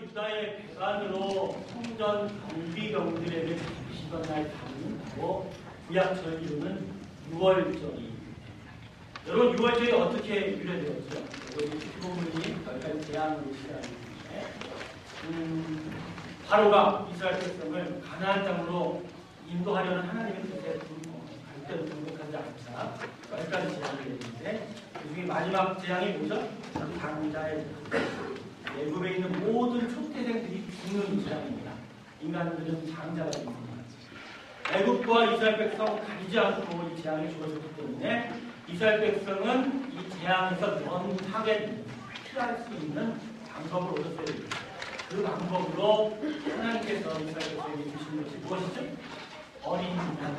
유다의 배반으로 성전 경비 경들에게 잡히시던 날 다는 바로 구약절기로는 6월절이. 여러분 6월절이 어떻게 유래되었죠? 여러분 기본문이 여기까지 재앙으로 시작하기 때문에 바로가 이스라엘 백성을 가나안 땅으로 인도하려는 하나님의 뜻에 절대로 동력하지 않자 여기까지 재앙이 되는데 그 중에 마지막 재앙이 뭐죠? 장자의 애굽에 있는 모든 초태생들이 죽는 재앙입니다. 인간들은 장자가 됩니다. 애굽과 이스라엘 백성 가리지 않고 이 재앙이 주어졌기 때문에 이스라엘 백성은 이 재앙에서 면하게 피할 수 있는 방법을 얻었어야 됩니다. 그 방법으로 하나님께서 이스라엘 백성에게 주신 것이 무엇이죠? 어린 양.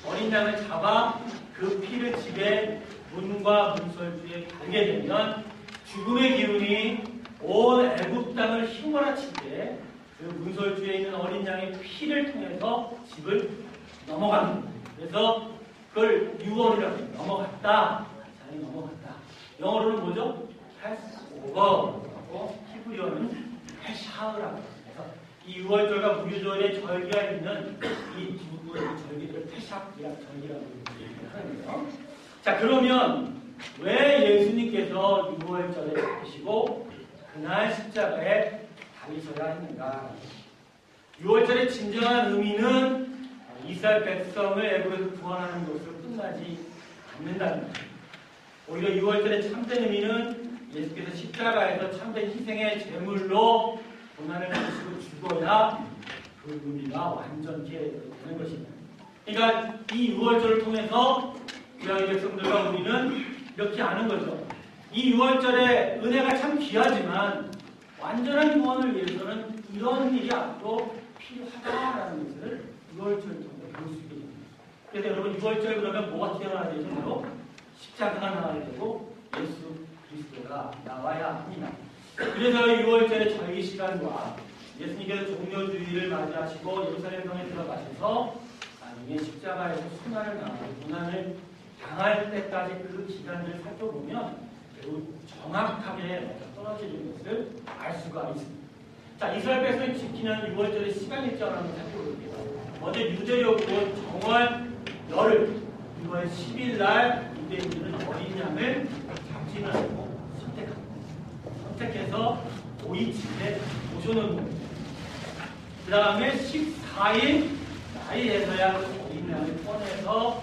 어린 양을 잡아 그 피를 집에 문과 문설주에 달게 되면 죽음의 기운이 온 애굽 땅을 휘몰아칠 때 그 문설주에 있는 어린 양의 피를 통해서 집을 넘어가는 거예요. 그래서 그걸 유월이라고 해요. 넘어갔다. 자이 넘어갔다. 영어로는 뭐죠? 패스오버라고 히브리어는 패샤흐라고 해요. 그래서 이 유월절과 무교절의 절기가 있는 이 두 절기들을 패샤흐이라고 절기라고 얘기를 하는 거예요. 자, 그러면 왜 예수님께서 6월절에 잡히시고 그날 십자가에 달리셔야 했는가? 6월절의 진정한 의미는 이스라엘 백성을 애굽에서 구원하는 것으로 끝나지 않는다는 거예요. 오히려 6월절의 참된 의미는 예수께서 십자가에서 참된 희생의 제물로 고난을 받으시고 죽어야 그 의미가 완전케 되는 것입니다. 그러니까 이 6월절을 통해서 구약의 백성들과 우리는 이렇게 아는 거죠. 이 6월절의 은혜가 참 귀하지만 완전한 구원을 위해서는 이런 일이 앞으로 필요하다라는 것을 6월절을 통해 볼 수 있게 됩니다. 그래서 여러분 6월절 그러면 뭐가 튀어나와야 되죠? 바로 십자가가 나와야 되고 예수 그리스도가 나와야 합니다. 그래서 6월절의 절기 시간과 예수님께서 종료주의를 맞이하시고 예루살렘 성에 들어가셔서 나중에 십자가에서 순환을 당하고 고난을 당할 때까지 그 기간을 살펴보면 매우 정확하게 떨어지는 것을 알 수가 있습니다. 자, 이스라엘 백성이 지키는 6월절의 시간 일정을 한번 살펴볼게요. 먼저 유대력으로 정월 열흘 6월 10일 날 유대인들은 어린 양을 잡지하고 선택합니다. 선택해서 5인집에 모셔놓는 겁니다. 그 다음에 14일 날이 돼서야 그 어린 양을 꺼내서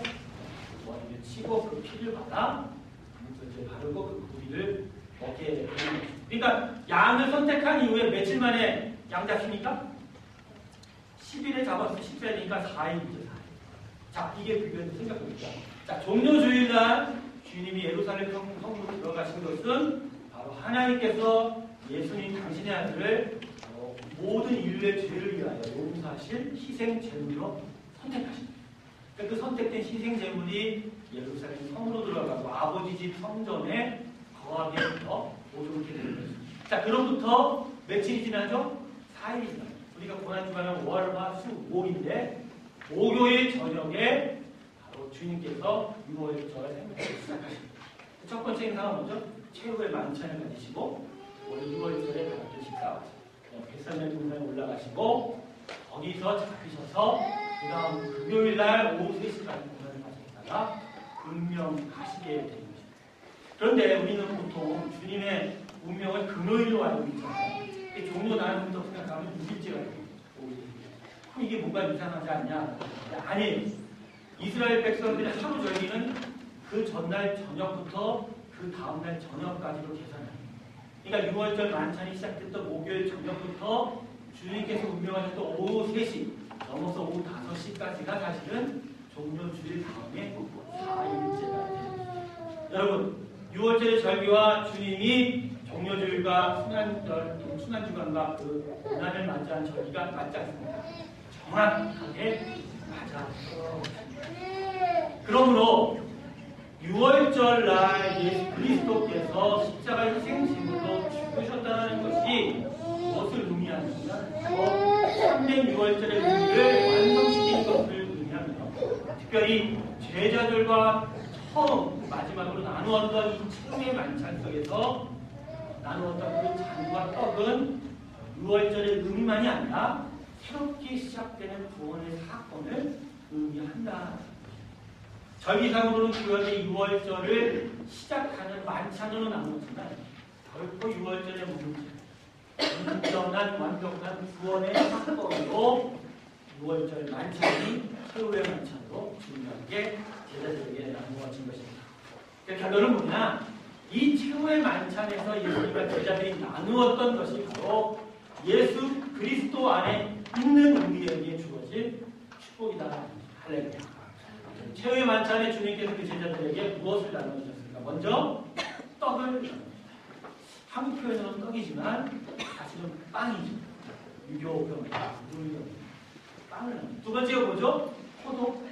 머리를 치고 그 피를 받아 문설주에 바르고 그 고기를 먹게 되는 것입니다. 그러니까 양을 선택한 이후에 며칠 만에 양 잡힙니까? 10일에 잡았을 때 14일이니까 4일이죠. 4일. 자, 이게 비교해서 생각해보자. 자, 종료주일날 주님이 예루살렘 성으로 들어가신 것은 바로 하나님께서 예수님 당신의 아들을 모든 인류의 죄를 위하여 용서하실 희생 제물로 선택하십니다. 그 선택된 희생 제물이 예루살렘 성으로 들어가고 아버지 집 성전에 거하게 해서 모셔놓게 되는 것입니다. 자, 그로부터 며칠이 지나죠? 4일이 지나죠. 우리가 고난주간은 월, 화, 수, 목인데 목요일 저녁에 바로 주님께서 6월절 행사를 시작하십니다. 첫 번째 행사가 뭐죠? 최후의 만찬을 가지시고 오늘 6월절에 가볍게 식사하시고 벳사메 동산에 올라가시고 거기서 잡히셔서 그 다음 금요일날 오후 3시까지 공연을 가셨다가 운명하시게 되는 것입니다. 그런데 우리는 보통 주님의 운명을 금요일로 알고 있잖아요. 종료 날부터 생각하면 6일째가 됩니다. 그럼 이게 뭔가 이상하지 않냐? 아니에요. 이스라엘 백성들의 하루 절기는 그 전날 저녁부터 그 다음날 저녁까지로 계산합니다. 그러니까 6월절 만찬이 시작됐던 목요일 저녁부터 주님께서 운명하셨던 오후 3시 넘어서 오후 5시까지가 사실은 종료주일 다음에 4일째가 됩니다. 여러분 6월절의 절기와 주님이 종료주일과 순환주간과 그 고난을 맞이한 절기가 맞지 않습니다. 정확하게 맞아요. 그러므로 6월절 날 예수 그리스도께서 십자가 희생제물로 죽으셨다는 것이 무엇을 의미하는가? 참된 6월절의 의미를 완성시키는 것을 의미하며 특별히 제자들과 처음 마지막으로 나누었던 이 최후의 만찬 속에서 나누었던 그 잔과 떡은 6월절의 의미만이 아니라 새롭게 시작되는 구원의 사건을 의미한다. 절기상으로는 9월의 6월절을 시작하는 만찬으로 나누었지만 결코 6월절의 문제, 온전한 완벽한 구원의 사건으로 6월절 만찬이 최후의 만찬으로 중요하게 제자들에게 나누어진 것입니다. 결론은 뭐냐? 이 최후의 만찬에서 예수님과 제자들이 나누었던 것이 바로 예수 그리스도 안에 있는 우리에게 주어진 축복이다. 할렐루야. 최후의 만찬에 주님께서 그 제자들에게 무엇을 나눠주셨습니까? 먼저 떡을, 한국 표현으로는 떡이지만 사실은 빵이죠. 유교병, 빵을 나눠. 두 번째가 뭐죠? 포도,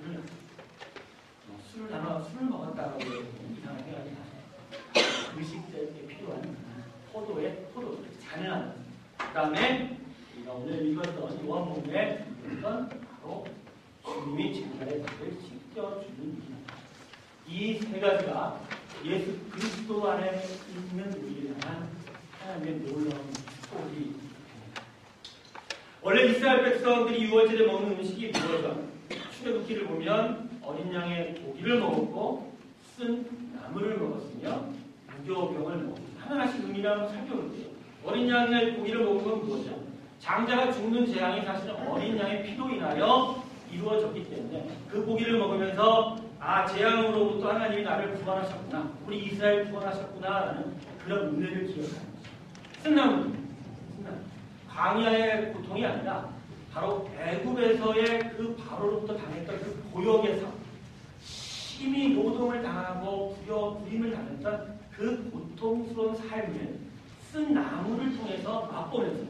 맥주를 나눠. 술을 먹었다라고 이상하게 하지 마세요. 의식 때 필요한 포도 잔을 나눠. 그 다음에 우리가 오늘 읽었던 요한복음에 읽었던 바로 주님이 제자의 발을 씻겨주는 일. 이 세 가지가 예수 그리스도 안에 있는 우리를 향한 하나님의 놀라운 축복이 됩니다. 원래 이스라엘 백성들이 6월절에 먹는 음식이 무엇이죠? 출애굽기를 보면 어린 양의 고기를 먹었고 쓴 나물을 먹었으며 무교병을 먹었습니다. 하나씩 의미를 살펴볼게요. 어린 양의 고기를 먹은 건 무엇이죠? 장자가 죽는 재앙이 사실은 어린 양의 피로 인하여 이루어졌기 때문에 그 고기를 먹으면서 재앙으로부터 하나님이 나를 구원하셨구나, 우리 이스라엘 구원하셨구나 라는 그런 은혜를 기억하는 거죠. 쓴나무, 광야의 고통이 아니라 바로 애굽에서의 그 바로로부터 당했던 그 고역에서 심히 노동을 당하고 부림을 당했던 그 고통스러운 삶을 쓴 나무를 통해서 맛보면서,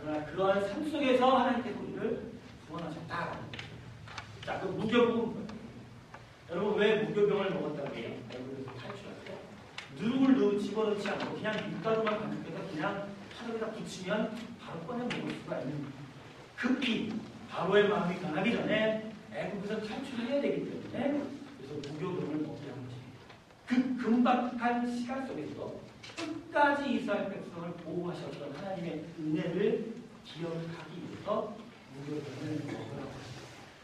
그러나 그러한 삶 속에서 하나님께서 우리를 구원하셨다. 자, 그 무교병은 뭐예요? 여러분, 왜 무교병을 먹었다고 해요? 애굽에서 탈출했어요? 누룩을 집어넣지 않고 그냥 밀가루만 반죽해서 그냥 하늘에다 붙이면 바로 꺼내 먹을 수가 있는 거예요. 급히 바로의 마음이 변하기 전에 애굽에서 탈출해야 되기 때문에 그래서 무교병을 먹게 한 거죠. 그 금박한 시간 속에서 끝까지 이스라엘 백성을 보호하셨던 하나님의 은혜를 기억하기 위해서 무교병을 먹으라고 했습니다.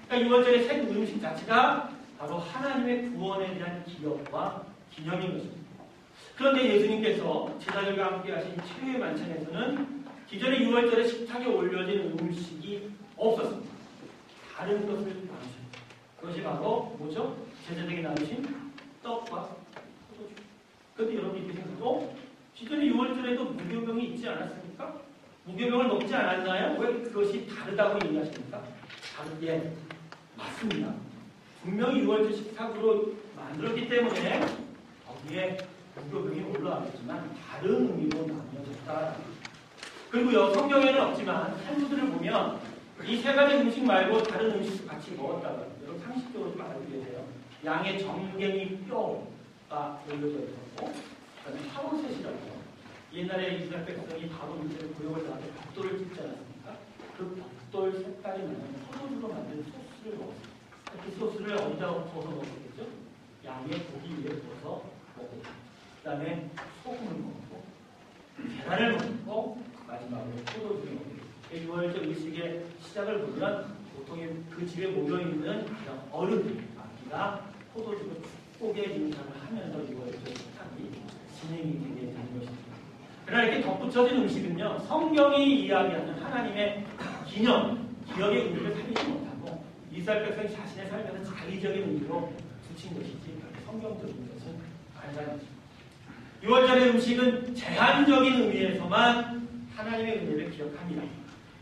그러니까 6월절의 새 음식 자체가 바로 하나님의 구원에 대한 기억과 기념인 것입니다. 그런데 예수님께서 제자들과 함께 하신 최후의 만찬에서는 기존의 6월절에 식탁에 올려진 음식이 없었습니다. 다른 것을 나누셨습니다. 그것이 바로 뭐죠? 제자들에게 나누신 떡과 포도주. 그런데 여러분 이렇게 생각해도 기존의 6월절에도 무교병이 있지 않았습니까? 무교병을 먹지 않았나요? 왜 그것이 다르다고 얘기하십니까? 다르게 맞습니다. 분명히 6월절 식탁으로 만들었기 때문에 거기에 무교병이 올라왔지만 다른 의미로 나뉘어졌다. 그리고요, 성경에는 없지만 탈무드를 보면 이 세 가지 음식 말고 다른 음식도 같이 먹었다고요. 여러분 상식적으로 좀 알고 계세요. 양의 정갱이 뼈가 올려져 있었고, 그다음에 하우셋이라고 옛날에 이스라엘 백성이 바로 밑에 고역을 나가서 벽돌을 찍지 않았습니까? 그 벽돌 색깔이 나는 포도주로 만든 소스를 먹었습니다. 그 소스를 어디다 부어서 먹었겠죠? 양의 고기 위에 부어서 먹었고, 그 다음에 소금을 먹고, 계란을 먹고, 마지막으로 포도주를 먹고. 6월절 의식의 시작을 보면 보통 그 집에 모여있는 어른들, 아기가 포도주로 축복의 인사를 하면서 6월절 식탁이 진행이 되게 되는 것입니다. 그러나 이렇게 덧붙여진 음식은요, 성경이 이야기하는 하나님의 기념, 기억의 의미를 살리지 못하고 이스라엘 백성이 자신의 삶에서 자의적인 의미로 붙인 것이지 성경적인 것은 아니라는 것입니다. 6월절의 음식은 제한적인 의미에서만 하나님의 은혜를 기억합니다.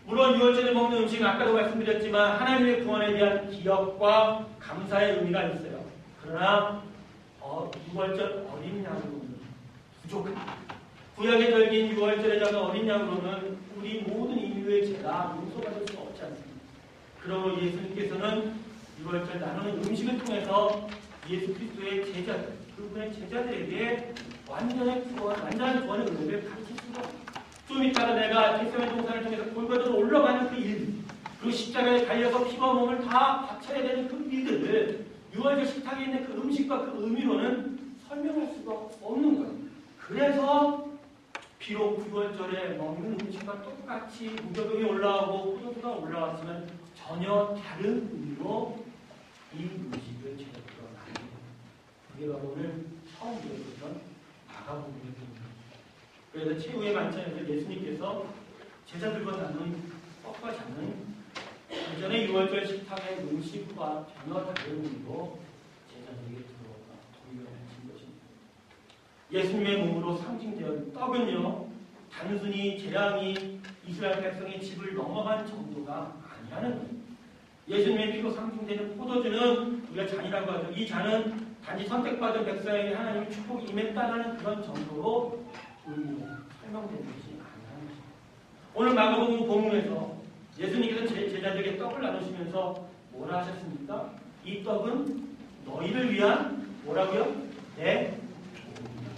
물론 6월절에 먹는 음식은 아까도 말씀드렸지만 하나님의 구원에 대한 기억과 감사의 의미가 있어요. 그러나 6월절 어린 양으로는 부족합니다. 구약의 절기인 6월절에 잡은 어린 양으로는 우리 모든 인류의 죄가 용서받을 수 없지 않습니다. 그러므로 예수님께서는 6월절 나누는 음식을 통해서 예수 그리스도의 제자들, 그분의 제자들에게 완전한 구원의 은혜를 가르칠 수가 없습니다. 좀 이따가 내가 겟세마네 동산을 통해서 골고다로 올라가는 그 일, 그리고 십자가에 달려서 피와 몸을 다 바쳐야 되는 그 일들을 6월절 식탁에 있는 그 음식과 그 의미로는 설명할 수가 없는 거예요. 그래서 비록 9월절에 먹는 음식과 똑같이 무교병이 올라오고 포도주가 올라왔으면 전혀 다른 의미로 이 음식을 제대로 나누고 그게 바로 오늘 처음 배웠던 마가복음입니다. 그래서 최후의 만찬에서 예수님께서 제자들과 나눈 떡과 잔은 이전의 6월절 식탁의 음식과 전혀 다른 의미로 제자들에게 돌려진 것입니다. 예수님의 몸으로 상징되어 떡은요, 단순히 재앙이 이스라엘 백성의 집을 넘어간 정도가 아니라는 거예요. 예수님의 피로 상징되는 포도주는 우리가 잔이라고 하죠. 이 잔은 단지 선택받은 백성에게 하나님의 축복이 임했다는 그런 정도로 의미로 설명되는 것이 아니라는 것입니다. 오늘 마가복음 본문에서 예수님께서 제자들에게 떡을 나누시면서 뭐라 하셨습니까? 이 떡은 너희를 위한 뭐라고요? 내 몸이다.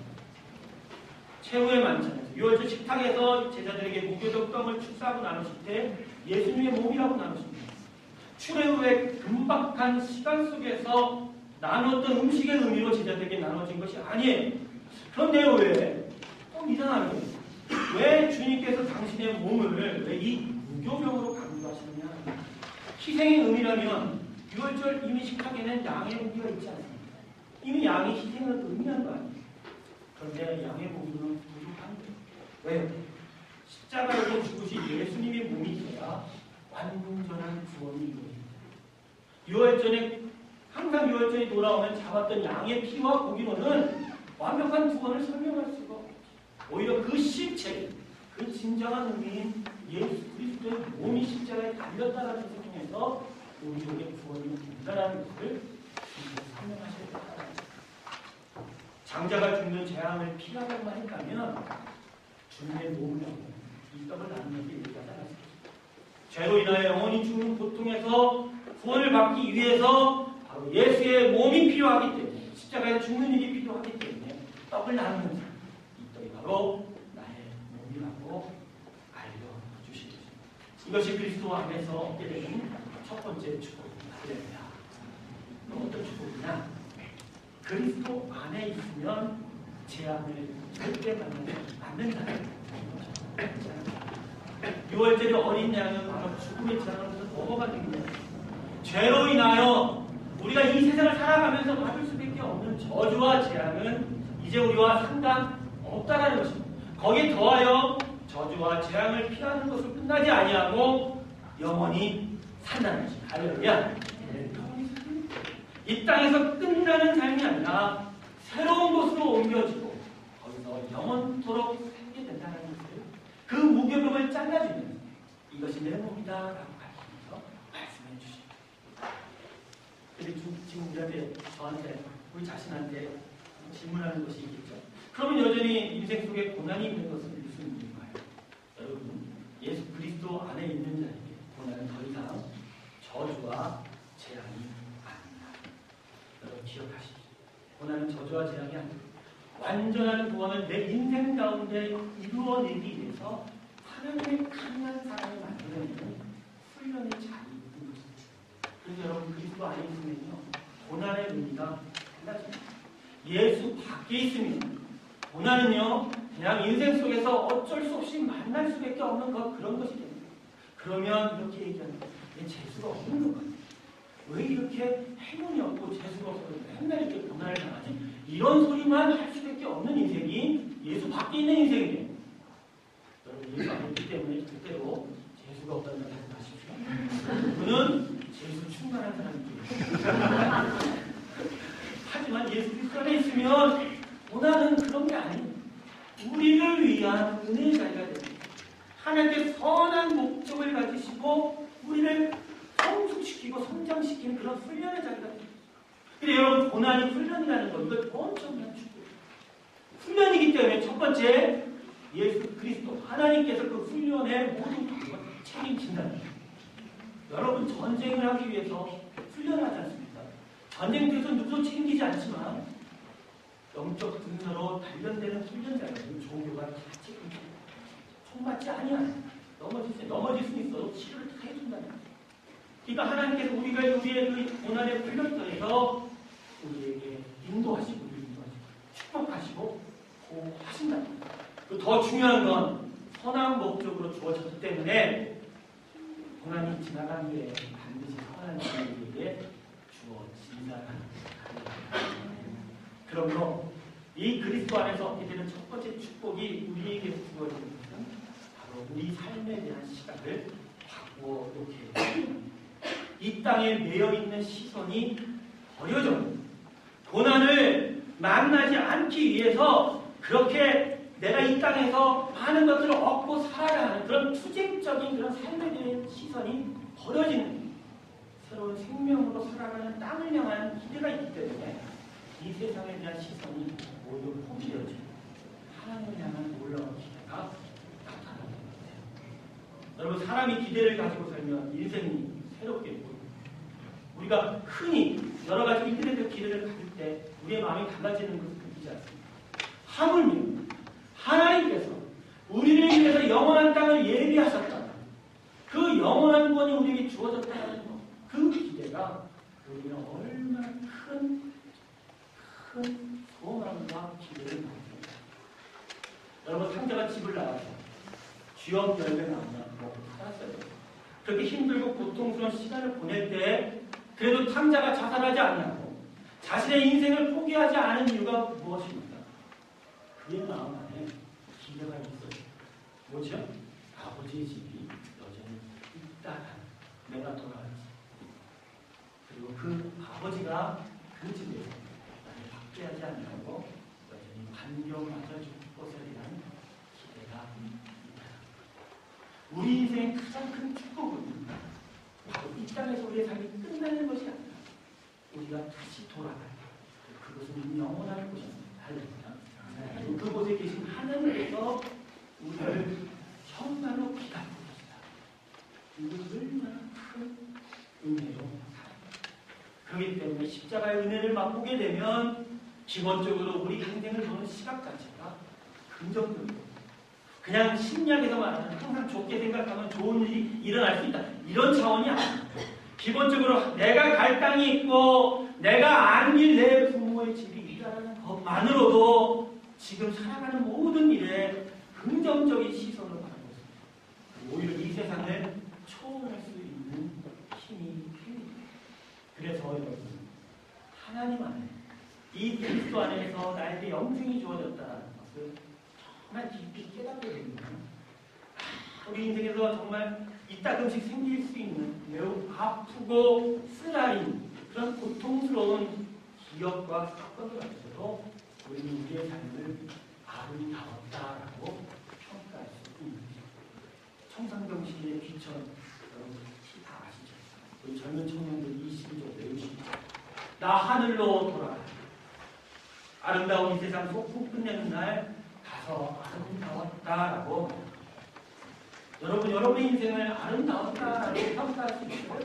최후의 만찬에서 6월절 식탁에서 제자들에게 무교적 떡을 축사하고 나누실 때 예수님의 몸이라고 나누십니다. 출애굽의 금박한 시간 속에서 나누었던 음식의 의미로 제자들에게 나눠진 것이 아니에요. 그런데 왜? 좀 이상한 거예요. 왜 주님께서 당신의 몸을 왜 이 무교병으로 강조하시느냐? 희생의 의미라면 6월절 이미 식탁에는 양의 고기가 있지 않습니까? 이미 양의 희생을 의미한 거 아니에요? 그런데 양의 고기는 부족한 거예요. 왜요? 십자가에서 죽으신 예수님의 몸이 있어야 완전한 구원이 이루어집니다. 6월절에 항상 6월절이 돌아오면 잡았던 양의 피와 고기로는 완벽한 구원을 설명할 수가 없죠. 오히려 그 실체, 그 진정한 의미인 예수 그리스도의 몸이 십자가에 달렸다는 것을 통해서 우리에게 구원이 된다는 것을 설명하셔야 된다. 장자가 죽는 재앙을 피하고만 했다면 주님의 몸을 이 떡을 나누는 게 얘기하지 않았습니다. 죄로 인하여 영원히 죽는 고통에서 구원을 받기 위해서 바로 예수의 몸이 필요하기 때문에 십자가에 죽는 일이 필요하기 때문에 떡을 나누는 사람, 이 떡이 바로 나의 몸이라고 알려주신 것입니다. 이것이 그리스도 안에서 얻게 되는 첫 번째 축복입니다. 그럼 어떤 축복이냐? 그리스도 안에 있으면 재앙을 절대 받지 않는다는 거죠. 6월절의 어린 양은 바로 죽음의 재앙으로부터 넘어가는 거예요. 죄로 인하여 우리가 이 세상을 살아가면서 받을 수밖에 없는 저주와 재앙은 이제 우리와 상관없다라는 것입니다. 거기에 더하여 저주와 재앙을 피하는 것을 끝나지 아니하고 영원히 산다는 것입니다. 할렐루야. 이 땅에서 끝나는 삶이 아니라 새로운 곳으로 옮겨지고 거기서 영원토록 살게 된다는 것을 그 무교병을 잘라주는 이것이 내 몸이다 라고 가르치면서 말씀해 주십니다. 근데 지금 우리한테 저한테 우리 자신한테 질문하는 것이 있겠죠. 그러면 여전히 인생 속에 고난이 있는 것은 무슨 이유인가요? 여러분, 예수 그리스도 안에 있는 자에게 고난은 더 이상 저주와 재앙이 여러분 기억하십시오. 고난은 저주와 재앙이 아니고 완전한 구원을 내 인생 가운데 이루어내기 위해서 하나님의 강한 사람을 만들어내는 훈련의 자리인 것입니다. 그래서 여러분 그리스도 안에 있으면요 고난의 의미가 달라집니다. 예수 밖에 있으면 고난은요 그냥 인생 속에서 어쩔 수 없이 만날 수밖에 없는 그런 것이 됩니다. 그러면 이렇게 얘기합니다. 내 재수가 없는 것 같아요. 왜 이렇게 행운이 없고 재수가 없어서 맨날 이렇게 고난을 당하지? 이런 소리만 할 수밖에 없는 인생이 예수 밖에 있는 인생이에요. 여러분 예수 안 있기 때문에 절대로 재수가 없다는 말 하지 마십시오. 그는 재수 충만한 사람이에요. 하지만 예수 그리스도 안에 있으면 고난은 그런 게 아니에요. 우리를 위한 은혜의 자리가 됩니다. 하나님께 선한 목적을 가지시고 우리를 성숙시키고 성장시키는 그런 훈련의 자리가 됩니다. 근데 여러분 고난이 훈련이라는 거 이거 엄청난 축복이에요. 훈련이기 때문에 첫 번째 예수 그리스도 하나님께서 그 훈련의 모든 것을 책임진다는 거예요. 여러분 전쟁을 하기 위해서 훈련을 하지 않습니까? 전쟁터에서 누구도 책임지지 않지만 영적 분야로 단련되는 훈련자들은 종교가 다 책임집니다. 총 맞지 아니야. 넘어질 수 있어도 치료를 다 해준다는 거예요. 그러니까 하나님께서 우리의 그 고난의 훈련터에서 우리에게 인도하시고 축복하시고 보호하신다는 거예요. 그리고 더 중요한 건 선한 목적으로 주어졌기 때문에 고난이 지나간 후에 반드시 선한 자에게 주어진다는 그러므로 이 그리스도 안에서 얻게 되는 첫 번째 축복이 우리에게 주어지는 것은 바로 우리 삶에 대한 시각을 바꾸어 놓게 됩니다. 이 땅에 매여 있는 시선이 버려져 고난을 만나지 않기 위해서 그렇게 내가 이 땅에서 많은 것들을 얻고 살아야 하는 그런 투쟁적인 그런 삶에 대한 시선이 버려지는 새로운 생명으로 살아가는 땅을 향한 기대가 있기 때문에 이 세상에 대한 시선이 모두 포기되어지고 하나님을 향한 놀라운 기대가 나타나는 것이에요. 여러분 사람이 기대를 가지고 살면 인생이 새롭게 보입니다. 우리가 흔히 여러 가지 인터넷의 기대를 가질 때 우리의 마음이 달라지는 것을 느끼지 않습니다. 하물며 하나님께서 우리를 위해서 영원한 땅을 예비하셨다. 그 영원한 권이 우리에게 주어졌다는 것. 그 기대가 우리는 얼마나 큰 소망과 기대를 가집니다. 여러분 탕자가 집을 나가서 쥐업 열매 만나고 살았어요. 그렇게 힘들고 고통스러운 시간을 보낼 때 그래도 탕자가 자살하지 않냐고 자신의 인생을 포기하지 않은 이유가 무엇입니까? 그의 마음 안에 기대가 있어요. 뭐죠? 아버지의 집이 여전히 있다는 내가 돌아가지. 그리고 그 아버지가 그 집에서 나를 박제하지 않냐고 여전히 반겨맞아줄 것이라는 기대가 있다. 우리 인생의 가장 큰 축복은 바로 이 땅에서 우리의 삶이 끝나는 것이 아니라 우리가 다시 돌아갈 때 그것은 영원한 곳입니다. 그리고 그곳에 계신 하나님께서 우리를 정말로 기다리고 계시다. 이것은 얼마나 큰 은혜로 살아갑니다. 그렇기 때문에 십자가의 은혜를 맛보게 되면 기본적으로 우리 인생을 보는 시각 자체가 긍정적이고 그냥 심리학에서 말하는 항상 좋게 생각하면 좋은 일이 일어날 수 있다. 이런 차원이 아닙니다. 기본적으로 내가 갈 땅이 있고 내가 안길 내 부모의 집이 있다는 것만으로도 지금 살아가는 모든 일에 긍정적인 시선으로 바라보고 있습니다. 오히려 이 세상을 초월할 수 있는 힘이 필요합니다. 그래서 여러분 하나님 안에 이 그리스도 안에서 나에게 영생이 주어졌다는 것을 정말 깊이 깨닫게 됩니다. 우리 인생에서 정말 이따금씩 생길 수 있는 매우 아프고 쓰라린 그런 고통스러운 기억과 사건들 앞에서도 우리는 우리의 삶을 아름다웠다라고 평가할 수 있는 것입니다. 청산경시의 귀천 여러분 다 아시죠? 우리 젊은 청년들 22조 외우시죠? 나 하늘로 돌아가 아름다운 이 세상 소풍 끝내는 날 가서 아름다웠다라고 여러분의 인생을 아름다웠다라고 평가할 수 있어요?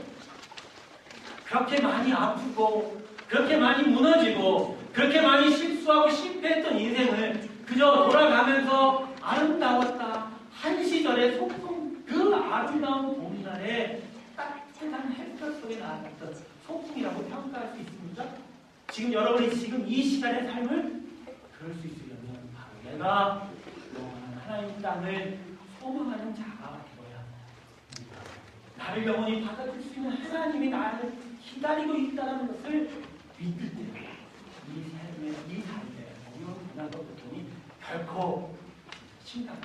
그렇게 많이 아프고 그렇게 많이 무너지고 그렇게 많이 실수하고 실패했던 인생을 그저 돌아가면서 아름다웠다 한 시절의 소풍 그 아름다운 봄날에 따뜻한 햇볕 속에 나왔던 소풍이라고 평가할 수 있습니까? 지금 여러분이 지금 이 시간의 삶을 그럴 수 있으려면 바로 내가 영원한 하나님 땅을 소망하는 자가 되어야 합니다. 나를 영원히 받아줄 수 있는 하나님이 나를 기다리고 있다는 것을 믿을 때 이 삶에 어려운 고난과 고통이 결코 심각한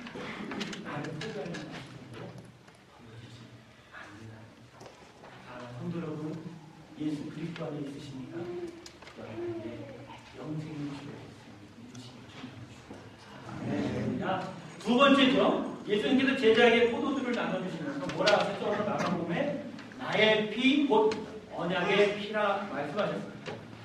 나를 포기하는 것으로 보여지지 않는다. 성도 여러분, 예수 그리스도 안에 있으십니까? 여러분에게 영생이 주어졌습니다. 믿으시기 바랍니다. 두 번째죠. 예수님께서 제자에게 포도주를 나눠주시면서 뭐라 하셨죠? 오늘 마감복음에 나의 피 곧 언약의 피라 말씀하셨습니다.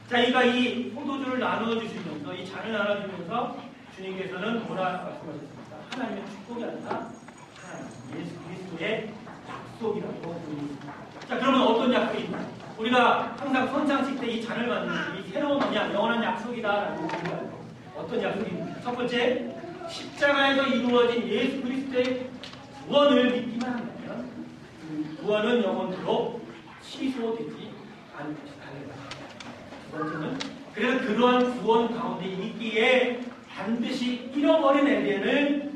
자, 그러니까 이 포도주를 나눠주시면서 이 잔을 나눠주면서 주님께서는 뭐라 말씀하셨습니까? 하나님의 축복이 아니라 하나님 예수 그리스도의 약속이라고 보입니다. 자, 그러면 어떤 약속입니까? 우리가 항상 선창식 때 이 잔을 받는 이 새로운 언약, 영원한 약속이다라고 우리가 어떤 약속입니까? 첫 번째, 십자가에서 이루어진 예수 그리스도의 구원을 믿기만 한다면 그 구원은 영원토록 취소되지 않을 것이다. 두 번째는 그래서 그러한 구원 가운데 있기에 반드시 잃어버린 에덴을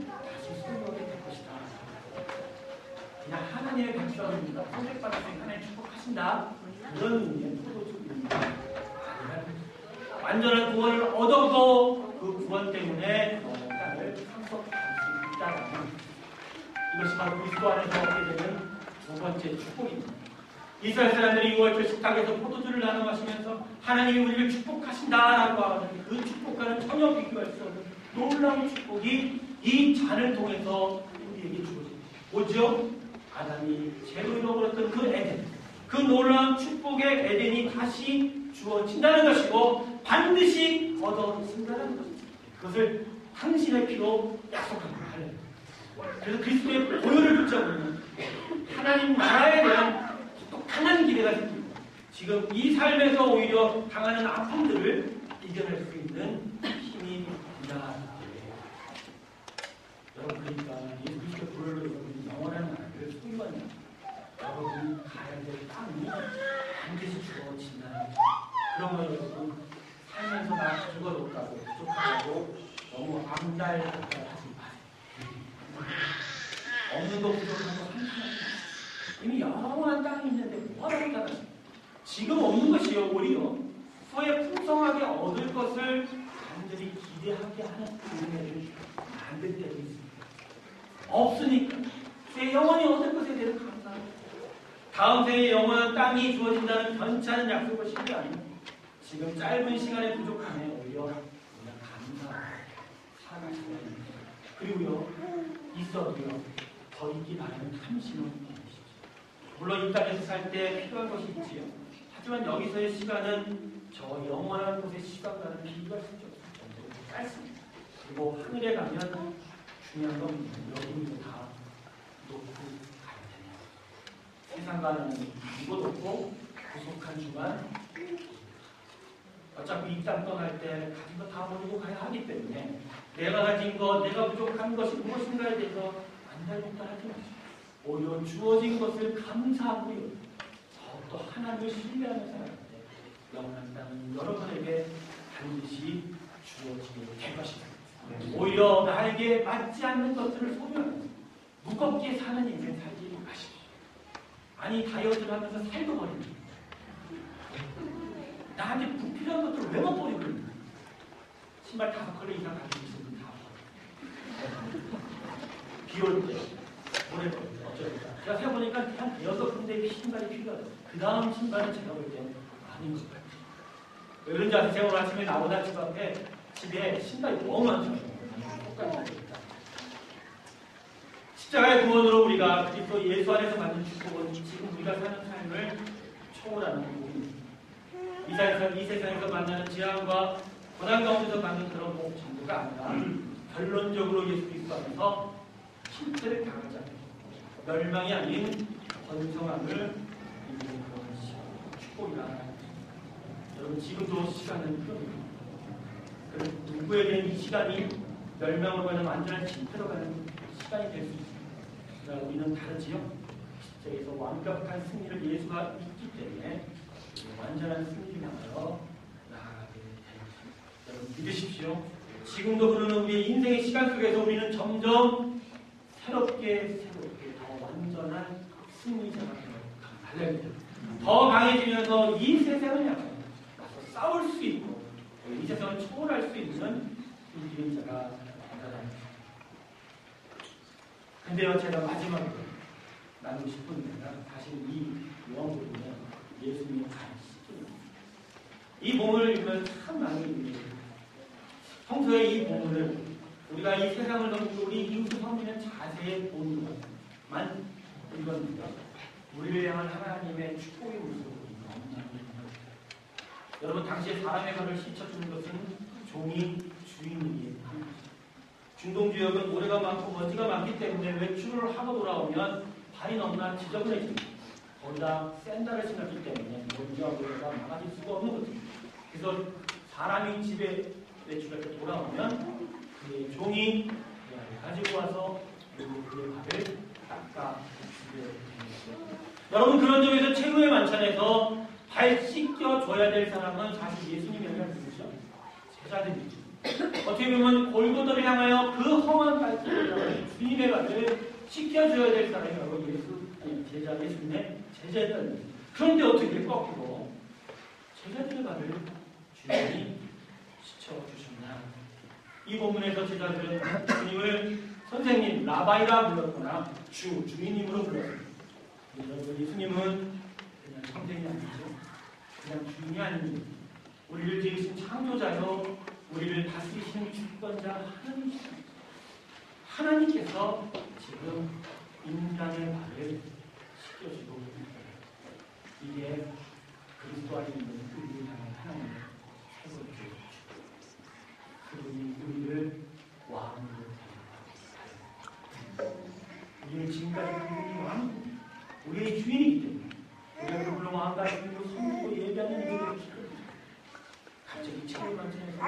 있었습니다. 선택받았으니 하나님 축복하신다. 그런 의미의 포도주입니다. 완전한 구원을 얻어도 그 구원 때문에 땅을 상속할 수 있다라는 이것이 바로 그리스도 안에서 얻게 되는 두 번째 축복입니다. 이스라엘 사람들이 6월절 식탁에서 포도주를 나눠 마시면서 하나님이 우리를 축복하신다라고 하는 그 축복과는 전혀 비교할 수 없는 놀라운 축복이 이 잔을 통해서 우리에게 주어집니다. 뭐죠? 아담이 죄로 잃어버렸던 그 에덴, 그 놀라운 축복의 에덴이 다시 주어진다는 것이고 반드시 얻어진다는 것입니다. 그것을 당신의 피로 약속합니다. 그래서 그리스도의 보혈을 붙잡으면 하나님 나라에 대한 독특한 기대가 생깁니다. 지금 이 삶에서 오히려 당하는 아픔들을 이겨낼 수 있는 힘이 된다. 여러분, 그러니까 이 그리스도의 보혈로 여러분이 영원한 나라를 소유하는 여러분이 가야 될 땅이 반드시 주어진다는 거죠. 그런 거 여러분 살면서 나 죽어졌다고 부족하다고 너무 암달하지 마세요. 없는 거 부족한 거 한탄하지. 이미 영원한 땅이 있는데 뭐하라고 따라하십니까? 지금 없는 것이요 오히려 후에 풍성하게 얻을 것을 간절히 기대하게 하는 은혜를 만들 때도 있습니다. 없으니까 후에 영원히 얻을 것에 대해서 감사합니다. 다음 생에 영원한 땅이 주어진다는 변찮은 약속을 신뢰하면 지금 짧은 시간에 부족함에 오히려 그냥 감사하고 살아가시는 겁니다. 그리고요 있어도요 더 있기 바라는 탐심을 보내십시오. 물론 이 땅에서 살 때 필요한 것이 있지요. 하지만 여기서의 시간은 저 영원한 곳의 시간과는 비교할 수 없을 정도로 짧습니다. 그리고 하늘에 가면 중요한 건 여기는 다 놓고 가야 되네요. 세상과는 이곳 없고 부족한 주만 어차피 이 땅 떠날 때 가진 거 다 버리고 가야 하기 때문에 내가 가진 것, 내가 부족한 것이 무엇인가에 대해서 안달복달 하지 마시고 오히려 주어진 것을 감사하고요. 더욱더 하나님을 신뢰하며 살아갈 때 영원한 땅은 여러분에게 반드시 주어지게 될 것입니다. 오히려 나에게 맞지 않는 것들을 소유하면서 무겁게 사는 인생 살지 마십시오. 아니 다이어트를 하면서 살도 버립니다. 나한테 불필요한 것들을 왜 못 버리고 있는 신발 5컬레 이상 가지고 있으면 다 버려. 비올 때, 모레 때, 어쩌니까. 제가 세어보니까 한 6군데의 신발이 필요하다. 그 다음 신발은 제가 볼 때는 아닌 것 같아요. 왜 그런지 아세요? 제가 오늘 아침에 나오다 집에 신발이 너무 많잖아요. 똑같이 있다. 십자가의 구원으로 우리가 그리스도 예수 안에서 받는 축복은 지금 우리가 사는 삶을 초월하는 복입니다. 이 세상에서 만나는 재앙과 고난 가운데서 받는 그런 복 전부가 아니라 결론적으로 예수 그리스도 안에서 실패를 당하지 않고 멸망이 아닌 번성함을 이루는 그런 축복이다. 여러분 지금도 시간은 흐릅니다. 누구에게는 이 시간이 멸망으로 가는 완전한 실패로 가는 시간이 될 수 있습니다. 그러나 우리는 다르지요. 십자가에서 완벽한 승리를 예수가 있기 때문에 완전한 승리를 향하여 나아가게 되는 것입니다. 여러분 믿으십시오. 지금도 흐르는 우리의 인생의 시간 속에서 우리는 점점 새롭게 더 완전한 승리자가 되어 갈래입니다. 더 강해지면서 이 세상을 향해 싸울 수 있고 이 세상을 초월할 수 있는 인자가 된다는 근데요 제가 마지막으로 나누고 싶은 데가 사실 이 요한복음은 예수님의 가르치십니다. 이 본문을 읽으면 참 많은 의미예요. 평소에 이 본문을 우리가 이 세상을 넘기고 우리 이웃을 섬기는 자세의 본문만 읽었는데 우리를 향한 하나님의 축복의 모습을 여러분 당시에 사람의 발을 씻어주는 것은 종이 주인에게 중동 지역은 모래가 많고 먼지가 많기 때문에 외출을 하고 돌아오면 발이 너무나 지저분해집니다. 거기다 샌들을 신었기 때문에 먼지와 모래가 막아질 수가 없는 거죠. 그래서 사람이 집에 외출할 때 돌아오면 그의 종이 가지고 와서 그리고 그의 발을 닦아주게 됩니다. 여러분 그런 점에서 최후의 만찬에서 발 씻겨줘야 될 사람은 사실 예수님이 아니라 누구죠? 제자들이죠. 어떻게 보면 골고다를 향하여 그 험한 발길을 주님의 발을 씻겨줘야 될 사람이 바로 예수, 아니 제자 예수님의 제자들. 그런데 어떻게 꺾이고 제자들의 발을 주님이 씻어주셨나. 이 본문에서 제자들은 주님을 선생님, 라바이라 불렀거나 주인님으로 불렀습니다. 여러분, 예수님은 그냥 선생님이 아니죠. 그냥 주인이 아닙니다. 우리를 지으신 창조자요, 우리를 다스리시는 주권자 하나님이십니다. 하나님께서 지금 인간의 발을 씻겨주고 있습니다. 이게 그리스도 안에 있는 우리를 향한 하나님의 세 번째 축복. 그분이 우리를 왕으로 데려가고 우리는 지금까지 그분이 왕, 우리의 주인이기 때문에 우리가 그분을 왕과 주인으로 섬기고 예배하는 일들을 시켰습니다. 갑자기 체육관천에서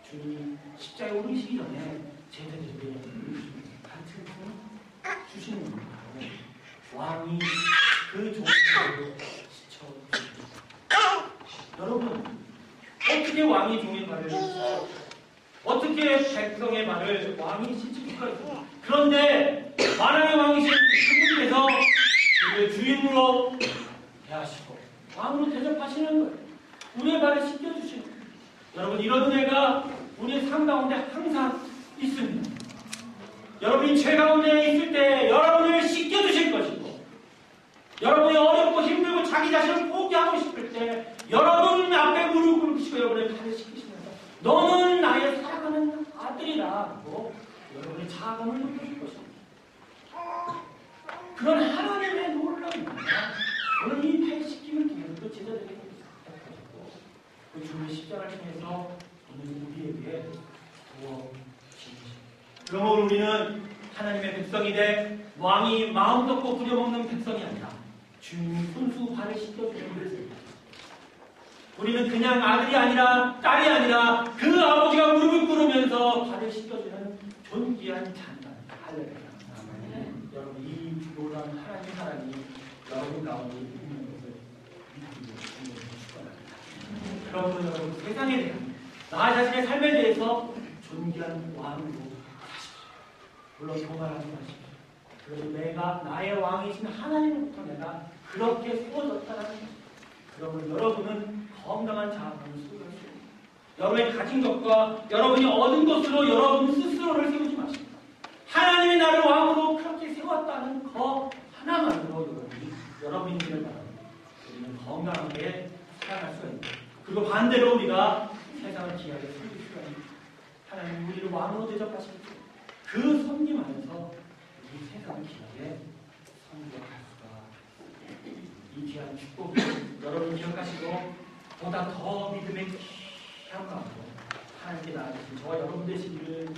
주님이 십자가에 오르시기 전에 제자들에게 가르쳐 주시는 겁니다. 왕이 그 종의 발을 씻어줍니다. 여러분, 어떻게 왕이 종의 발을 씻어줍니까? 어떻게 백성의 발을 왕이 씻어줄까요? 그런데 만왕의 왕이신 그분께서 우리를 주인으로 대하시고 왕으로 대접하시는 거예요. 우리의 발을 씻겨주시는 거예요. 여러분, 이런 은혜가 우리의 삶 가운데 항상 있습니다. 여러분이 죄 가운데 있을 때 여러분을 씻겨주실 것이고, 여러분이 어렵고 힘들고 자기 자신을 포기하고 싶을 때 여러분 앞에 무릎 꿇으시고 여러분의 발을 씻기시면서 너는 나의 사랑하는 아들이라 하고 여러분의 자감을 높여줄 것입니다. 그런 하나님의 놀라운 은혜가 오늘 이 발 씻김을 통해서 그 제자들에게 부탁하셨고 그 주님의 십자가를 통해서 오늘 우리에게 부어주십니다. 그러므로 우리는 하나님의 백성이 돼 왕이 마음 덮고 부려먹는 백성이 아니라 주님이 손수 발을 씻겨주는 것입니다. 우리는 그냥 아들이 아니라 딸이 아니라 그 아버지가 무릎을 꿇으면서 발을 씻겨주는 존귀한 잔단. 할렐루야. 여러분, 이 놀라운 하나님의 사랑이 여러분 가운데 있는 것을 믿고 축원합니다. 그러므로 여러분, 세상에 대한 나 자신의 삶에 대해서 존귀한 왕으로 하십시오. 물론 교만하지 마십시오. 그래도 내가 나의 왕이신 하나님으로부터 내가 그렇게 세워졌다는 것입니다. 그러면 여러분은 건강한 자아감을 소유할 수 있습니다. 여러분이 가진 것과 여러분이 얻은 것으로 여러분 스스로를 세우지 마십시오. 하나님이 나를 왕으로 그렇게 세웠다는 거 하나만으로 여러분이 되는 바랍니다. 우리는 건강하게 살아갈 수가 있습니다. 그리고 반대로 우리가 세상을 귀하게 섬길 수가 있습니다. 하나님 우리를 왕으로 대접하시고 그 섬김 안에서 이 세상을 귀하게 섬겨갈 수가 이 귀한 축복을 여러분 기억하시고 보다 더 믿음의 귀한 마음으로 하나님께 나아가신 저와 여러분 되시기를